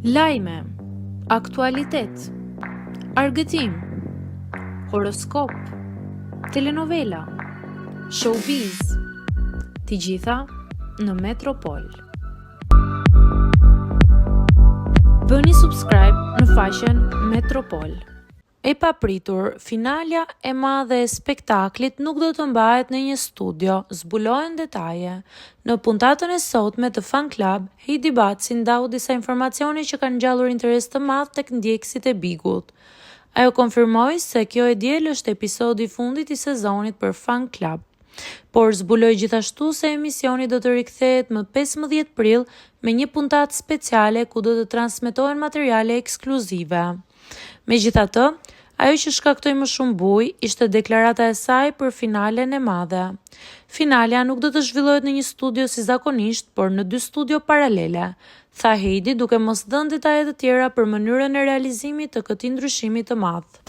Lajme, aktualitet, argëtim, horoskop, telenovela, showbiz, të gjitha në Metropol. Bëni subscribe në faqen Metropol. E papritur, finalja e madhe e spektaklit nuk do të mbahet në një studio, zbulohen detaje. Në puntatën e sotme të Fan Club, Heidi Baci ndau disa informacione që kanë ngjallur interes të madh tek ndjekësit e Bigut. Ajo konfirmoi se kjo e diel është episodi i fundit i sezonit për Fan Club, por zbuloi gjithashtu se emisioni do të rikthehet më 15 prill me një puntatë speciale ku do të transmetohen materiale ekskluzive. Megjithatë, ajo që shkaktoi më shumë bujë ishte deklarata e saj për finalen e madhe. Finalja nuk do të zhvillohet në një studio si zakonisht, por në 2 studio paralele, tha Heidi duke mos dhënë detaje të tjera për mënyrën e realizimit të këtij ndryshimi të madh.